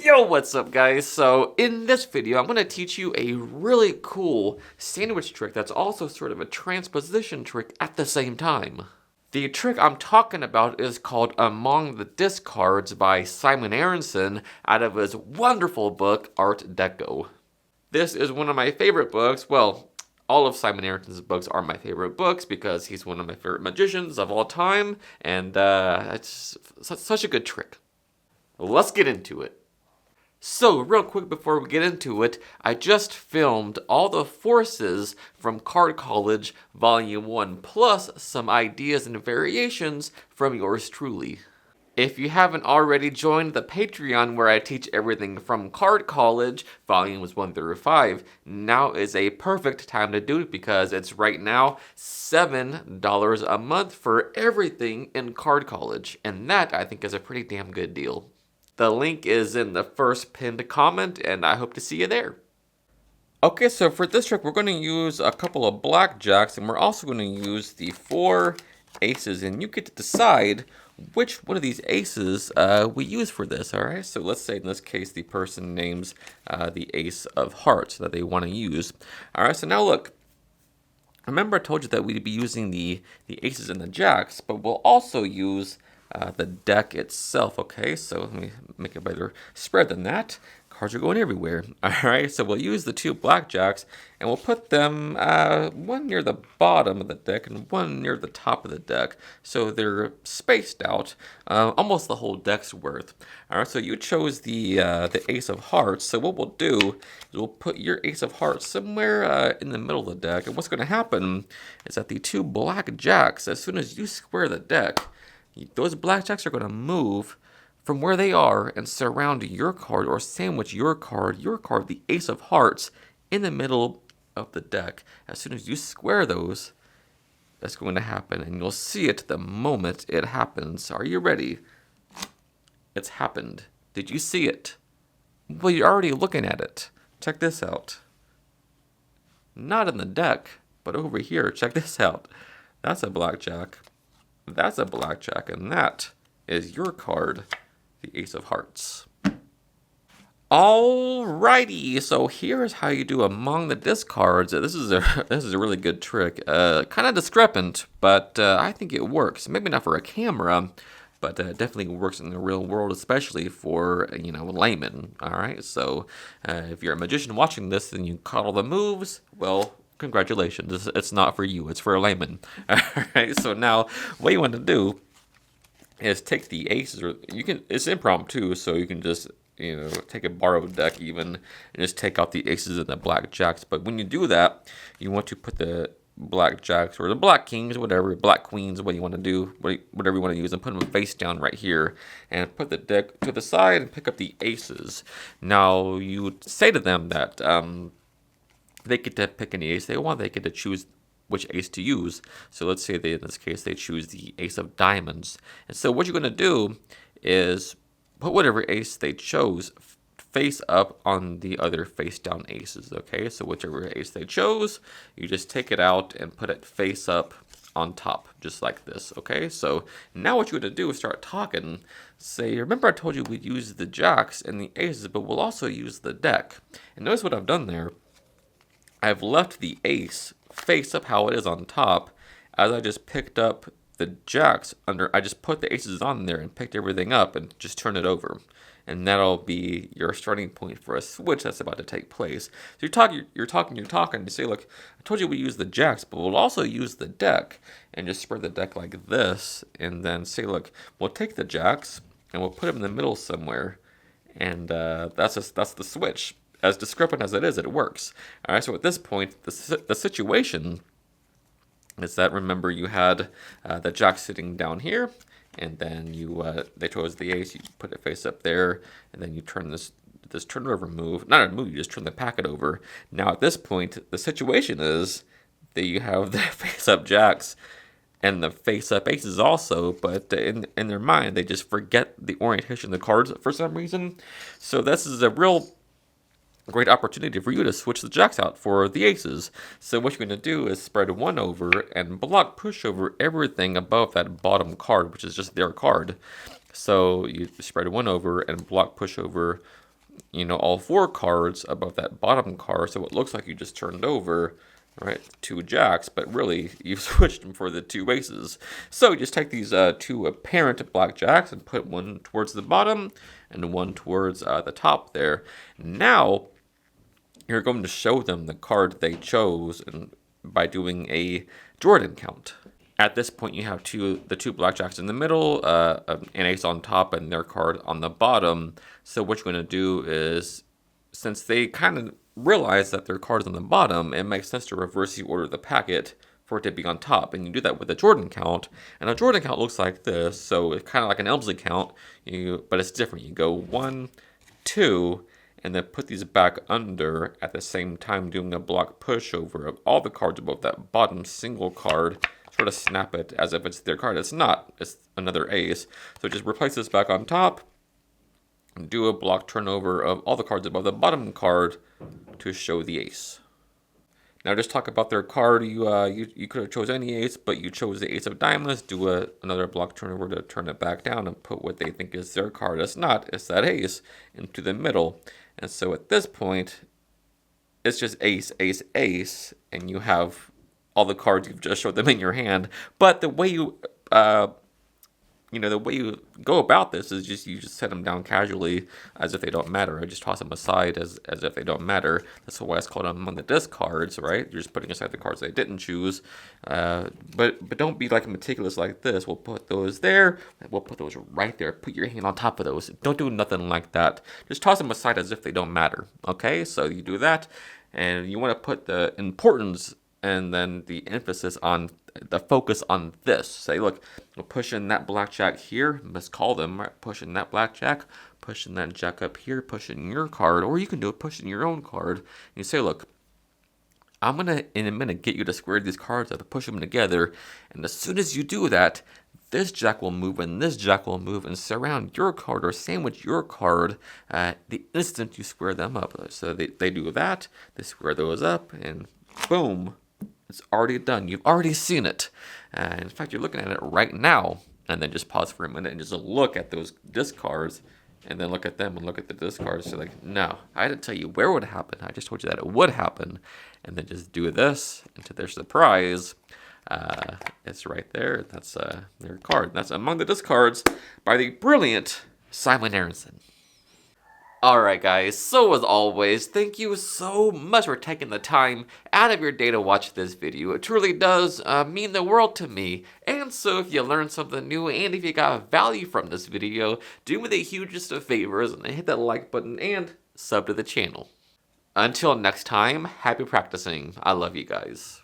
Yo, what's up guys? So in this video, I'm going to teach you a really cool sandwich trick that's also sort of a transposition trick at the same time. The trick I'm talking about is called Among the Discards by Simon Aronson out of his wonderful book, Art Deco. This is one of my favorite books. Well, all of Simon Aronson's books are my favorite books because he's one of my favorite magicians of all time, and it's such a good trick. Let's get into it. So, real quick before we get into it, I just filmed all the forces from Card College Volume 1, plus some ideas and variations from yours truly. If you haven't already joined the Patreon where I teach everything from Card College, Volumes 1 through 5, now is a perfect time to do it because it's right now $7 a month for everything in Card College, and that I think is a pretty damn good deal. The link is in the first pinned comment, and I hope to see you there. Okay, so for this trick, we're going to use a couple of blackjacks, and we're also going to use the 4 aces, and you get to decide which one of these aces we use for this, alright? So let's say in this case, the person names the ace of hearts that they want to use. Alright, so now look. Remember I told you that we'd be using the aces and the jacks, but we'll also use the deck itself, okay? So let me make a better spread than that. Cards are going everywhere. Alright, so we'll use the 2 blackjacks and we'll put them one near the bottom of the deck and one near the top of the deck. So they're spaced out almost the whole deck's worth. Alright, so you chose the ace of hearts. So what we'll do is we'll put your ace of hearts somewhere in the middle of the deck. And what's going to happen is that the 2 blackjacks, as soon as you square the deck, those blackjacks are going to move from where they are and surround your card or sandwich your card, the ace of hearts, in the middle of the deck. As soon as you square those, that's going to happen, and you'll see it the moment it happens. Are you ready? It's happened. Did you see it? Well, you're already looking at it. Check this out. Not in the deck, but over here. Check this out. That's a blackjack. That's a blackjack, and that is your card, the ace of hearts. Alrighty, so here's how you do Among the Discards. This is a really good trick. Kind of discrepant, but I think it works. Maybe not for a camera, but definitely works in the real world, especially for laymen. All right, so if you're a magician watching this and you caught all the moves, well, congratulations. It's not for you. It's for a layman. All right. So now, what you want to do is take the aces, or it's impromptu, so you can just take a borrowed deck even, and just take out the aces and the blackjacks. But when you do that, you want to put the blackjacks or the black kings, whatever, black queens, what you want to do, whatever you want to use, and put them face down right here, and put the deck to the side and pick up the aces. Now you say to them that they get to pick any ace they want. They get to choose which ace to use. So let's say in this case they choose the ace of diamonds. And so what you're going to do is put whatever ace they chose face up on the other face down aces. Okay, so whichever ace they chose, you just take it out and put it face up on top, just like this. Okay, so now what you're going to do is start talking. Say, remember I told you we'd use the jacks and the aces, but we'll also use the deck. And notice what I've done there. I've left the ace face up how it is on top, as I just picked up the jacks under. I just put the aces on there and picked everything up and just turn it over, and that'll be your starting point for a switch that's about to take place. So you're talking. You say, look, I told you we use the jacks, but we'll also use the deck, and just spread the deck like this, and then say, look, we'll take the jacks and we'll put them in the middle somewhere, and that's the switch. As discrepant as it is, it works. All right, so at this point, the situation is that, remember, you had the jack sitting down here, and then they chose the ace, you put it face up there, and then you turn this turnover move. Not a move, you just turn the packet over. Now at this point, the situation is that you have the face up jacks and the face up aces also, but in their mind, they just forget the orientation of the cards for some reason. So this is a real great opportunity for you to switch the jacks out for the aces. So what you're going to do is spread one over and block push over everything above that bottom card, which is just their card. So you spread one over and block push over all 4 cards above that bottom card, so it looks like you just turned over, right, 2 jacks, but really you've switched them for the 2 aces. So just take these 2 apparent black jacks and put one towards the bottom and one towards the top there. Now you're going to show them the card they chose, and by doing a Jordan count. At this point, you have the 2 blackjacks in the middle, an ace on top, and their card on the bottom. So what you're going to do is, since they kind of realize that their card is on the bottom, it makes sense to reverse the order of the packet for it to be on top. And you do that with a Jordan count. And a Jordan count looks like this. So it's kind of like an Elmsley count, but it's different. You go 1, 2, and then put these back under at the same time, doing a block pushover of all the cards above that bottom single card. Sort of snap it as if it's their card. It's not. It's another ace. So just replace this back on top and do a block turnover of all the cards above the bottom card to show the ace. Now just talk about their card. You could have chose any ace, but you chose the ace of diamonds. Do another block turnover to turn it back down and put what they think is their card. It's not. It's that ace into the middle. And so at this point, it's just ace, ace, ace, and you have all the cards you've just showed them in your hand. But the way you go about this is you just set them down casually as if they don't matter. Or just toss them aside as if they don't matter. That's why it's called among the discards, right? You're just putting aside the cards they didn't choose. But don't be like meticulous like this. We'll put those there. We'll put those right there. Put your hand on top of those. Don't do nothing like that. Just toss them aside as if they don't matter. Okay, so you do that, and you want to put the importance and then the emphasis on the focus on this. Say, look, we're pushing that blackjack here. Miscall them, right? Pushing that blackjack, pushing that jack up here, pushing your card, or you can do it pushing your own card. And you say, look, I'm gonna in a minute get you to square these cards up, push them together, and as soon as you do that, this jack will move and this jack will move and surround your card or sandwich your card the instant you square them up. So they do that, they square those up, and boom. It's already done. You've already seen it. In fact, you're looking at it right now. And then just pause for a minute and just look at those discards. And then look at them and look at the discards. You're like, no, I didn't tell you where it would happen. I just told you that it would happen. And then just do this. And to their surprise, it's right there. That's their card. That's Among the Discards by the brilliant Simon Aronson. Alright guys, so as always, thank you so much for taking the time out of your day to watch this video. It truly does mean the world to me. And so if you learned something new and if you got value from this video, do me the hugest of favors and hit that like button and sub to the channel. Until next time, happy practicing. I love you guys.